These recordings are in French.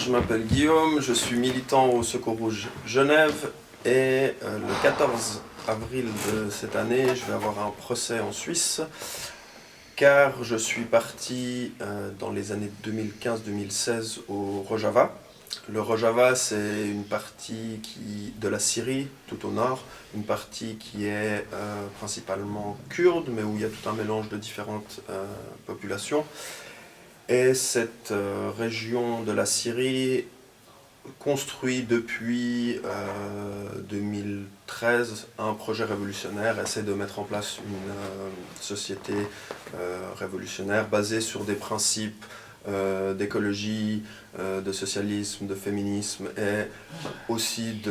Je m'appelle Guillaume, je suis militant au Secours Rouge Genève et le 14 avril de cette année, je vais avoir un procès en Suisse car je suis parti dans les années 2015-2016 au Rojava. Le Rojava, c'est une partie de la Syrie, tout au nord, une partie qui est principalement kurde, mais où il y a tout un mélange de différentes populations. Et cette région de la Syrie construit depuis 2013 un projet révolutionnaire, essaie de mettre en place une société révolutionnaire basée sur des principes d'écologie, de socialisme, de féminisme et aussi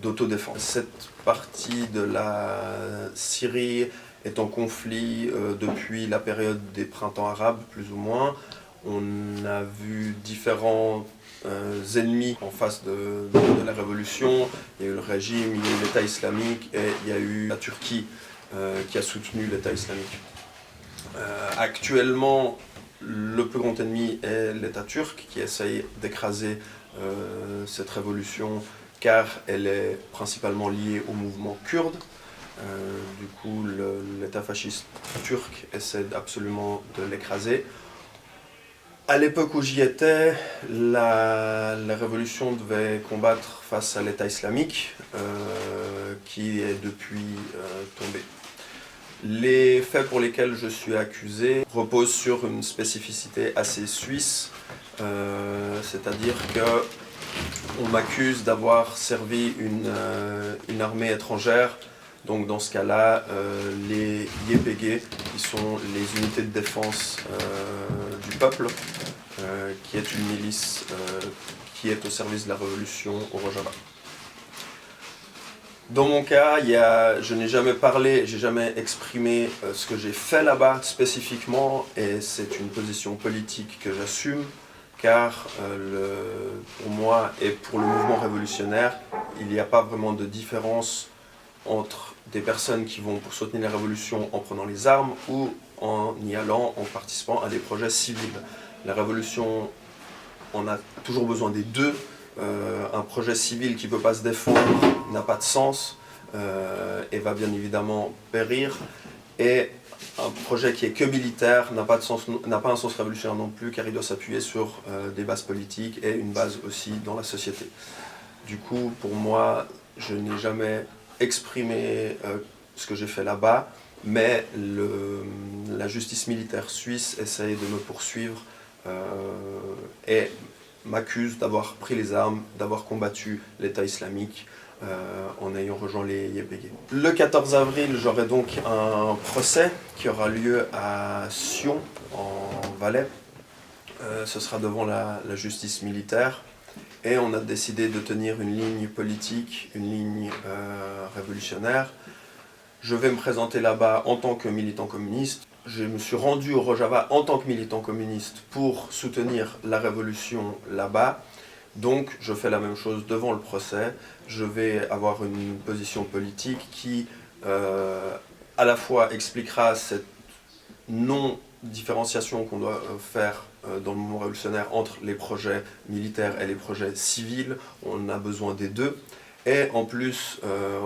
d'autodéfense. Cette partie de la Syrie est en conflit depuis la période des printemps arabes, plus ou moins. On a vu différents ennemis en face de la révolution. Il y a eu le régime, il y a eu l'État islamique et il y a eu la Turquie qui a soutenu l'État islamique. Actuellement, le plus grand ennemi est l'État turc qui essaye d'écraser cette révolution car elle est principalement liée au mouvement kurde. Du coup, l'État fasciste turc essaie absolument de l'écraser. À l'époque où j'y étais, la révolution devait combattre face à l'État islamique, qui est depuis tombé. Les faits pour lesquels je suis accusé reposent sur une spécificité assez suisse, c'est-à-dire qu'on m'accuse d'avoir servi une armée étrangère. Donc dans ce cas-là, les YPG, qui sont les unités de défense du peuple, qui est une milice qui est au service de la révolution au Rojava. Dans mon cas, je n'ai jamais parlé, j'ai jamais exprimé ce que j'ai fait là-bas spécifiquement, et c'est une position politique que j'assume, car pour moi et pour le mouvement révolutionnaire, il n'y a pas vraiment de différence entre des personnes qui vont pour soutenir la révolution en prenant les armes ou en y allant, en participant à des projets civils. La révolution, on a toujours besoin des deux. Un projet civil qui ne peut pas se défendre n'a pas de sens et va bien évidemment périr. Et un projet qui est que militaire n'a pas un sens révolutionnaire non plus, car il doit s'appuyer sur des bases politiques et une base aussi dans la société. Du coup, pour moi, je n'ai jamais exprimé ce que j'ai fait là-bas, mais la justice militaire suisse essaye de me poursuivre et m'accuse d'avoir pris les armes, d'avoir combattu l'État islamique en ayant rejoint les YPG. Le 14 avril, j'aurai donc un procès qui aura lieu à Sion, en Valais. Ce sera devant la justice militaire. Et on a décidé de tenir une ligne politique, une ligne révolutionnaire. Je vais me présenter là-bas en tant que militant communiste. Je me suis rendu au Rojava en tant que militant communiste pour soutenir la révolution là-bas. Donc je fais la même chose devant le procès. Je vais avoir une position politique qui à la fois expliquera cette non-différenciation qu'on doit faire dans le mouvement révolutionnaire entre les projets militaires et les projets civils. On a besoin des deux. Et en plus,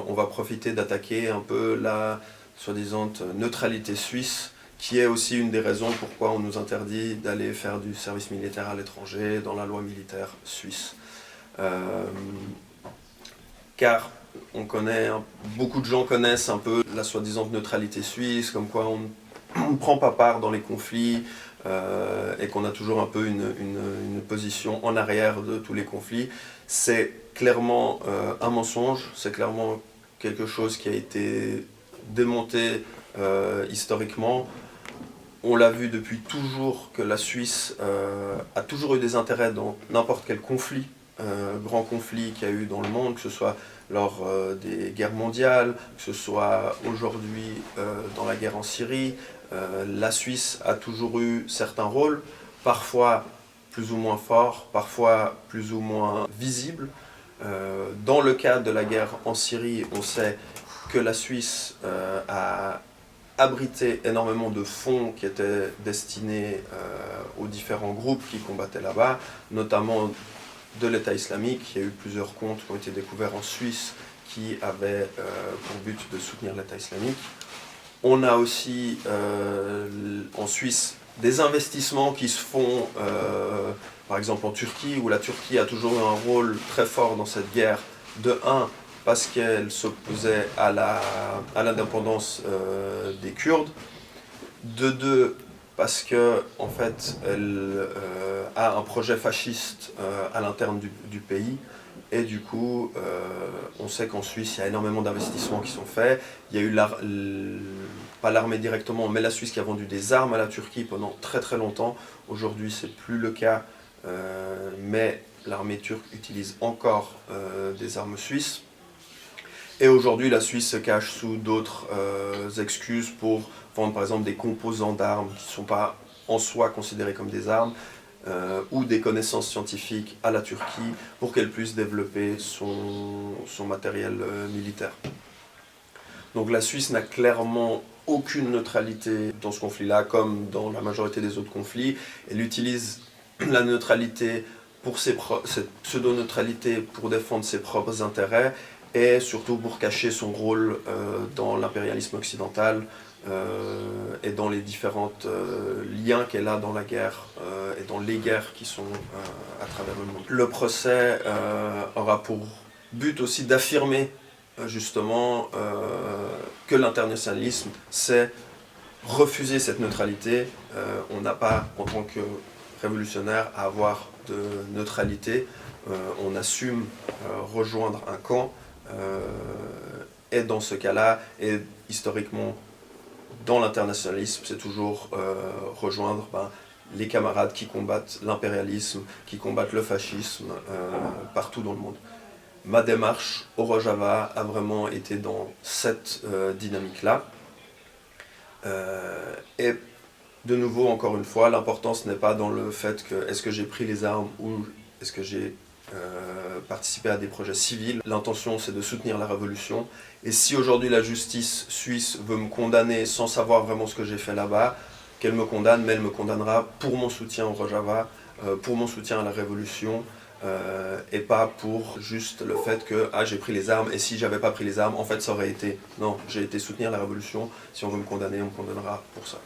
on va profiter d'attaquer un peu la soi-disant neutralité suisse, qui est aussi une des raisons pourquoi on nous interdit d'aller faire du service militaire à l'étranger dans la loi militaire suisse. Car beaucoup de gens connaissent un peu la soi-disant neutralité suisse, comme quoi on ne prend pas part dans les conflits et qu'on a toujours un peu une position en arrière de tous les conflits. C'est clairement un mensonge, c'est clairement quelque chose qui a été démonté historiquement. On l'a vu depuis toujours que la Suisse a toujours eu des intérêts dans n'importe quel conflit, grand conflit qu'il y a eu dans le monde, que ce soit lors des guerres mondiales, que ce soit aujourd'hui dans la guerre en Syrie. La Suisse a toujours eu certains rôles, parfois plus ou moins forts, parfois plus ou moins visibles. Dans le cas de la guerre en Syrie, on sait que la Suisse a abrité énormément de fonds qui étaient destinés aux différents groupes qui combattaient là-bas, notamment de l'État islamique. Il y a eu plusieurs comptes qui ont été découverts en Suisse qui avaient pour but de soutenir l'État islamique. On a aussi en Suisse des investissements qui se font, par exemple en Turquie, où la Turquie a toujours eu un rôle très fort dans cette guerre. De un, parce qu'elle s'opposait à l'indépendance des Kurdes. De deux, parce que en fait, elle a un projet fasciste à l'interne du pays. Et du coup, on sait qu'en Suisse, il y a énormément d'investissements qui sont faits. Il y a eu, pas l'armée directement, mais la Suisse qui a vendu des armes à la Turquie pendant très très longtemps. Aujourd'hui, c'est plus le cas, mais l'armée turque utilise encore des armes suisses. Et aujourd'hui, la Suisse se cache sous d'autres excuses pour vendre par exemple des composants d'armes qui ne sont pas en soi considérés comme des armes, ou des connaissances scientifiques à la Turquie pour qu'elle puisse développer son matériel militaire. Donc la Suisse n'a clairement aucune neutralité dans ce conflit-là, comme dans la majorité des autres conflits. Elle utilise la neutralité cette pseudo-neutralité pour défendre ses propres intérêts et surtout pour cacher son rôle dans l'impérialisme occidental et dans les différents liens qu'elle a dans la guerre et dans les guerres qui sont à travers le monde. Le procès aura pour but aussi d'affirmer justement que l'internationalisme, c'est refuser cette neutralité. On n'a pas, en tant que révolutionnaire, à avoir de neutralité. On assume rejoindre un camp. Et dans ce cas-là, et historiquement, dans l'internationalisme, c'est toujours rejoindre les camarades qui combattent l'impérialisme, qui combattent le fascisme partout dans le monde. Ma démarche au Rojava a vraiment été dans cette dynamique-là. Et de nouveau, encore une fois, l'importance n'est pas dans le fait que est-ce que j'ai pris les armes ou est-ce que j'ai participer à des projets civils. L'intention, c'est de soutenir la révolution. Et si aujourd'hui la justice suisse veut me condamner sans savoir vraiment ce que j'ai fait là-bas, qu'elle me condamne, mais elle me condamnera pour mon soutien au Rojava, pour mon soutien à la révolution, et pas pour juste le fait que j'ai pris les armes, et si j'avais pas pris les armes, en fait ça aurait été non, j'ai été soutenir la révolution. Si on veut me condamner, on me condamnera pour ça.